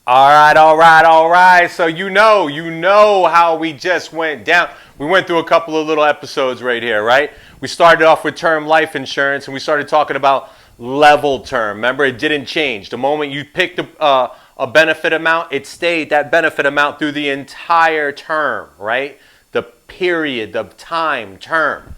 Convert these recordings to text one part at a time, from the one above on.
All right. So you know how we just went down. We went through a couple of little episodes right here, right? We started off with term life insurance, and we started talking about level term. Remember, it didn't change. The moment you picked a benefit amount, it stayed that benefit amount through the entire term, right? The period, the time term.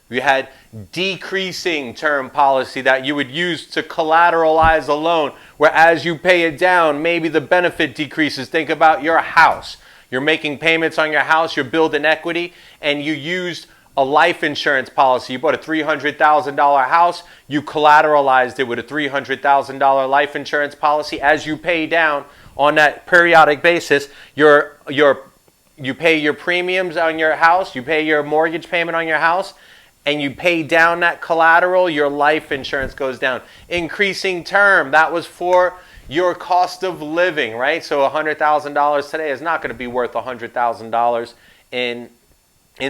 You had decreasing term policy that you would use to collateralize a loan, where as you pay it down, maybe the benefit decreases. Think about your house. You're making payments on your house, you're building equity, and you used a life insurance policy. You bought a $300,000 house, you collateralized it with a $300,000 life insurance policy. As you pay down on that periodic basis, you pay your premiums on your house, you pay your mortgage payment on your house, and you pay down that collateral, your life insurance goes down. Increasing term, that was for your cost of living, right? So $100,000 today is not going to be worth $100,000 in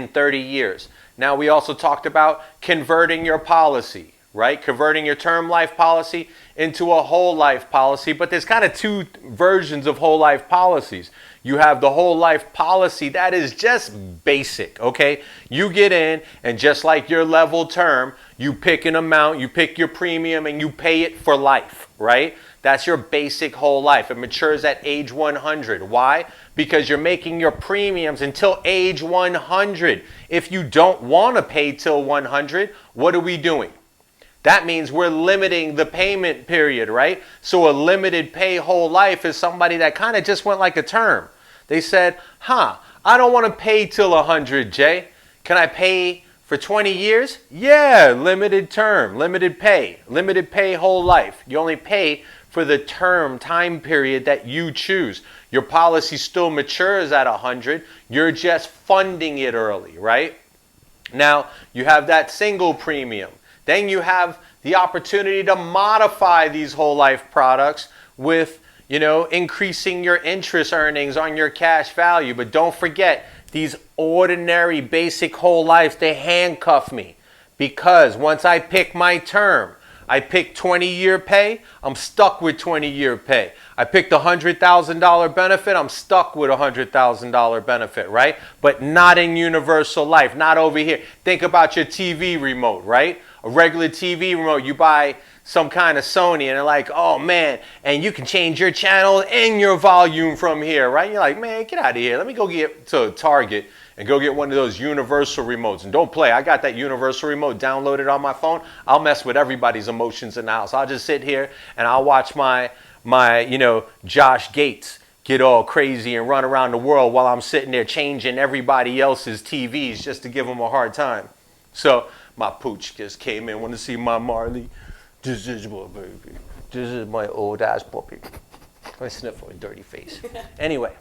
30 years. Now, we also talked about converting your policy, right? Converting your term life policy into a whole life policy. But there's kind of two versions of whole life policies. You have the whole life policy that is just basic, okay? You get in, and just like your level term, you pick an amount, you pick your premium, and you pay it for life, right? That's your basic whole life. It matures at age 100. Why? Because you're making your premiums until age 100. If you don't want to pay till 100, what are we doing? That means we're limiting the payment period, right? So a limited pay whole life is somebody that kind of just went like a term. They said, I don't want to pay till 100, Jay. Can I pay for 20 years? Yeah, limited term, limited pay whole life. You only pay for the term time period that you choose. Your policy still matures at 100. You're just funding it early, right? Now, you have that single premium. Then you have the opportunity to modify these whole life products with, increasing your interest earnings on your cash value. But don't forget, these ordinary basic whole lives, they handcuff me. Because once I pick my term, I pick 20-year pay, I'm stuck with 20-year pay. I picked a $100,000 benefit, I'm stuck with a $100,000 benefit, right? But not in universal life, not over here. Think about your TV remote, right? A regular TV remote, you buy some kind of Sony, and they're like, oh man, and you can change your channel and your volume from here, right? You're like, man, get out of here. Let me go get to Target and go get one of those universal remotes. And don't play. I got that universal remote downloaded on my phone. I'll mess with everybody's emotions in the house. I'll just sit here and I'll watch my Josh Gates get all crazy and run around the world while I'm sitting there changing everybody else's TVs just to give them a hard time. So my pooch just came in, want to see my Marley. This is my baby. This is my old ass puppy. I sniff a dirty face. Anyway.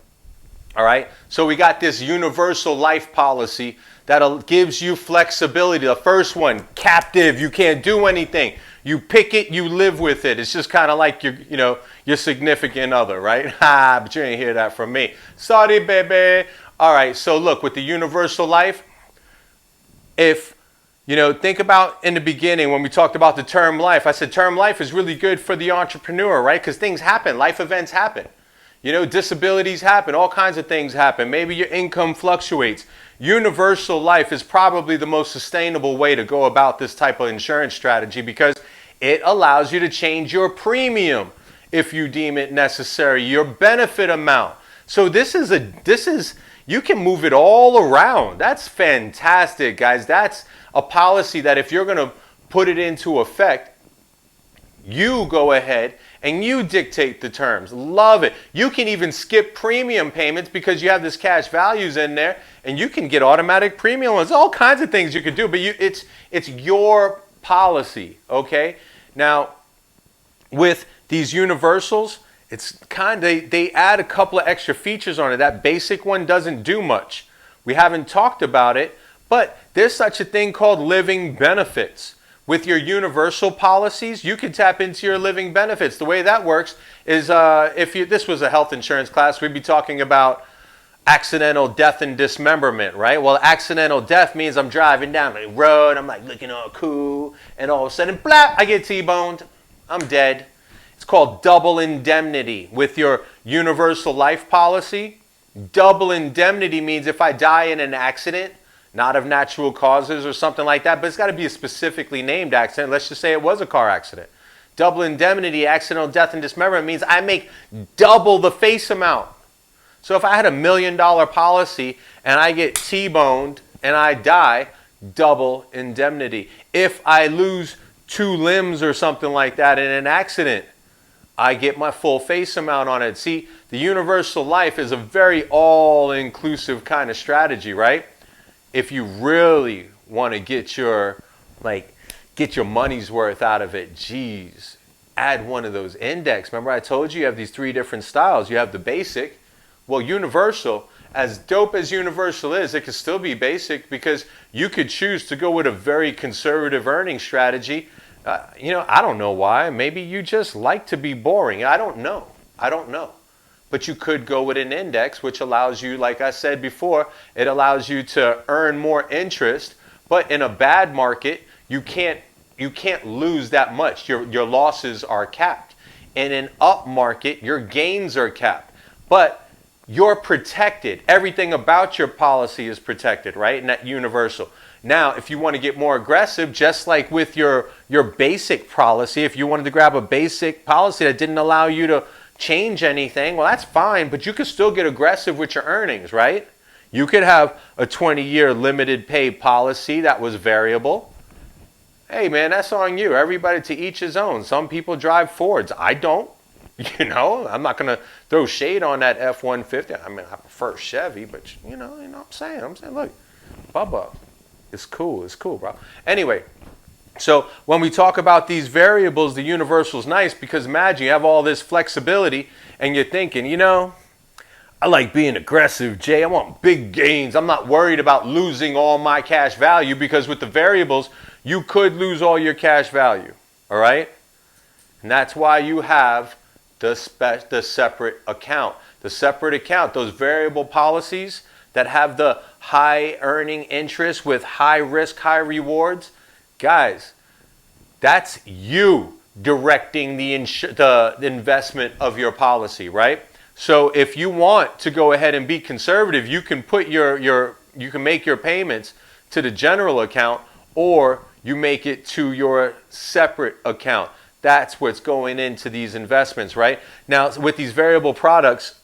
All right, so we got this universal life policy that gives you flexibility. The first one, captive, you can't do anything. You pick it, you live with it. It's just kind of like your significant other, right? But you ain't hear that from me. Sorry, baby. All right, so look, with the universal life, if think about in the beginning when we talked about the term life, I said term life is really good for the entrepreneur, right? Because things happen, life events happen. Disabilities happen, all kinds of things happen. Maybe your income fluctuates. Universal life is probably the most sustainable way to go about this type of insurance strategy because it allows you to change your premium if you deem it necessary, your benefit amount. So you can move it all around. That's fantastic, guys. That's a policy that if you're going to put it into effect, you go ahead and you dictate the terms. Love it. You can even skip premium payments because you have this cash values in there, and you can get automatic premium loans. All kinds of things you can do, but it's your policy, okay? Now, with these universals, it's they add a couple of extra features on it. That basic one doesn't do much. We haven't talked about it, but there's such a thing called living benefits. With your universal policies, you can tap into your living benefits. The way that works is this was a health insurance class, we'd be talking about accidental death and dismemberment, right? Well, accidental death means I'm driving down the road, I'm like looking all cool, and all of a sudden, blap, I get T-boned, I'm dead. It's called double indemnity. With your universal life policy, double indemnity means if I die in an accident, not of natural causes or something like that, but it's got to be a specifically named accident. Let's just say it was a car accident. Double indemnity, accidental death and dismemberment means I make double the face amount. So if I had $1 million policy and I get T-boned and I die, double indemnity. If I lose 2 limbs or something like that in an accident, I get my full face amount on it. See, the universal life is a very all-inclusive kind of strategy, right? If you really want to get your money's worth out of it, geez, add one of those index. Remember I told you have these 3 different styles. You have the basic. Well, universal, as dope as universal is, it can still be basic because you could choose to go with a very conservative earning strategy. I don't know why. Maybe you just like to be boring. I don't know. But you could go with an index, which allows you, like I said before, it allows you to earn more interest. But in a bad market, you can't lose that much. Your losses are capped. In an up market, your gains are capped. But you're protected. Everything about your policy is protected, right? And that universal. Now, if you want to get more aggressive, just like with your basic policy, if you wanted to grab a basic policy that didn't allow you to change anything, well, that's fine, but you could still get aggressive with your earnings, right? You could have a 20-year limited pay policy that was variable. Hey, man, that's on you. Everybody to each his own. Some people drive Fords. I don't. I'm not going to throw shade on that F-150. I mean, I prefer Chevy, but you know what I'm saying? Look, Bubba, it's cool, bro. Anyway, so when we talk about these variables, the universal's nice because imagine you have all this flexibility and you're thinking, I like being aggressive, Jay. I want big gains. I'm not worried about losing all my cash value because with the variables, you could lose all your cash value, all right? And that's why you have the separate account. The separate account, those variable policies that have the high earning interest with high risk, high rewards, guys, that's you directing the investment of your policy, right? So if you want to go ahead and be conservative, you can put you can make your payments to the general account or you make it to your separate account. That's what's going into these investments, right? Now, with these variable products,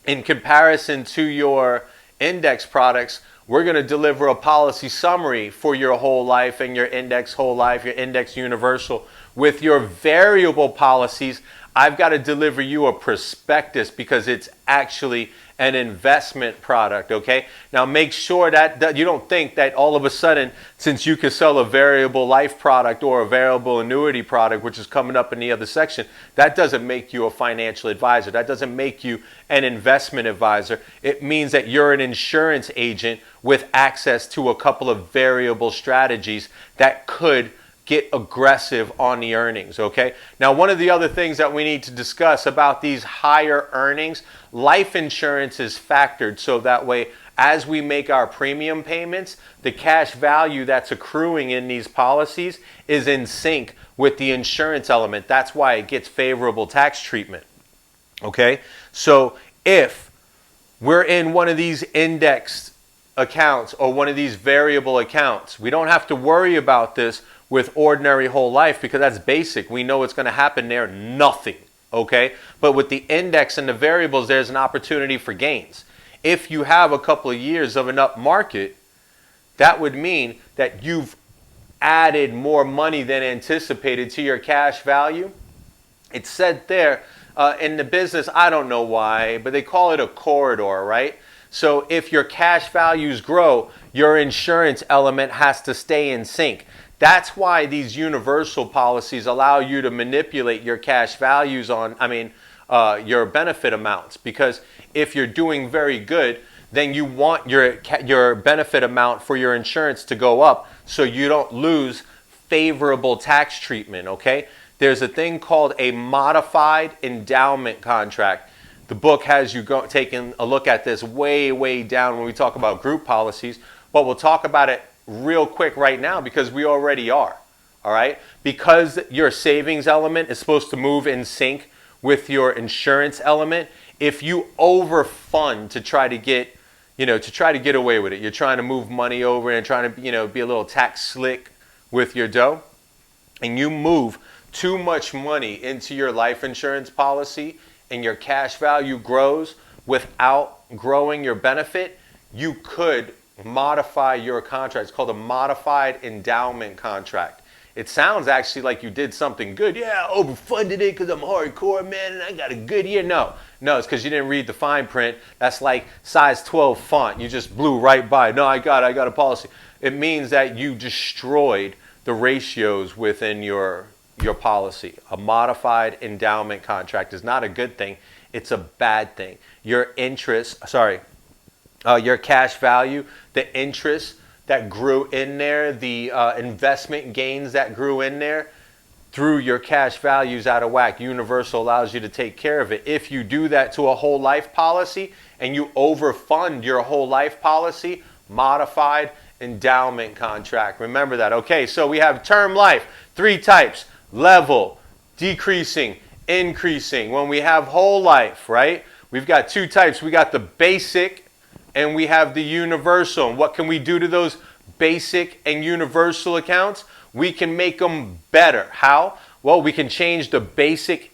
in comparison to your index products, we're going to deliver a policy summary for your whole life and your index whole life, your index universal. With your variable policies, I've got to deliver you a prospectus because it's actually an investment product, okay? Now make sure that you don't think that all of a sudden, since you can sell a variable life product or a variable annuity product, which is coming up in the other section, that doesn't make you a financial advisor. That doesn't make you an investment advisor. It means that you're an insurance agent with access to a couple of variable strategies that could get aggressive on the earnings, okay? Now, one of the other things that we need to discuss about these higher earnings, life insurance is factored so that way as we make our premium payments, the cash value that's accruing in these policies is in sync with the insurance element. That's why it gets favorable tax treatment, okay? So if we're in one of these indexed accounts or one of these variable accounts, we don't have to worry about this with ordinary whole life because that's basic. We know what's going to happen there, nothing, okay? But with the index and the variables, there's an opportunity for gains. If you have a couple of years of an up market, that would mean that you've added more money than anticipated to your cash value. It's said there in the business, I don't know why, but they call it a corridor, right? So if your cash values grow, your insurance element has to stay in sync. That's why these universal policies allow you to manipulate your cash values your benefit amounts. Because if you're doing very good, then you want your benefit amount for your insurance to go up so you don't lose favorable tax treatment, okay? There's a thing called a modified endowment contract. The book has you taking a look at this way down when we talk about group policies, but we'll talk about it real quick right now because we already are. all right? Because your savings element is supposed to move in sync with your insurance element, if you overfund to try to get, away with it, you're trying to move money over and trying to, be a little tax slick with your dough, and you move too much money into your life insurance policy and your cash value grows without growing your benefit, you could modify your contract. It's called a modified endowment contract. It sounds actually like you did something good. Yeah, I overfunded it because I'm hardcore, man, and I got a good year. No, it's because you didn't read the fine print. That's like size 12 font. You just blew right by. No, I got a policy. It means that you destroyed the ratios within your policy. A modified endowment contract is not a good thing. It's a bad thing. Your cash value, the interest that grew in there, the investment gains that grew in there, threw your cash values out of whack. Universal allows you to take care of it. If you do that to a whole life policy and you overfund your whole life policy, modified endowment contract. Remember that. Okay, so we have term life, 3 types: level, decreasing, increasing. When we have whole life, right, we've got 2 types. We got the basic and we have the universal. And what can we do to those basic and universal accounts? We can make them better. How? Well, we can change the basic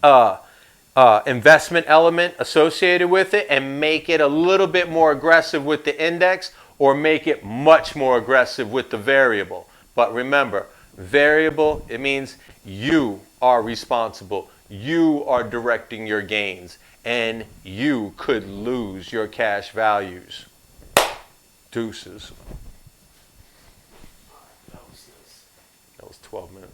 investment element associated with it and make it a little bit more aggressive with the index, or make it much more aggressive with the variable. But remember, variable, it means you are responsible. You are directing your gains. And you could lose your cash values. Deuces. That was 12 minutes.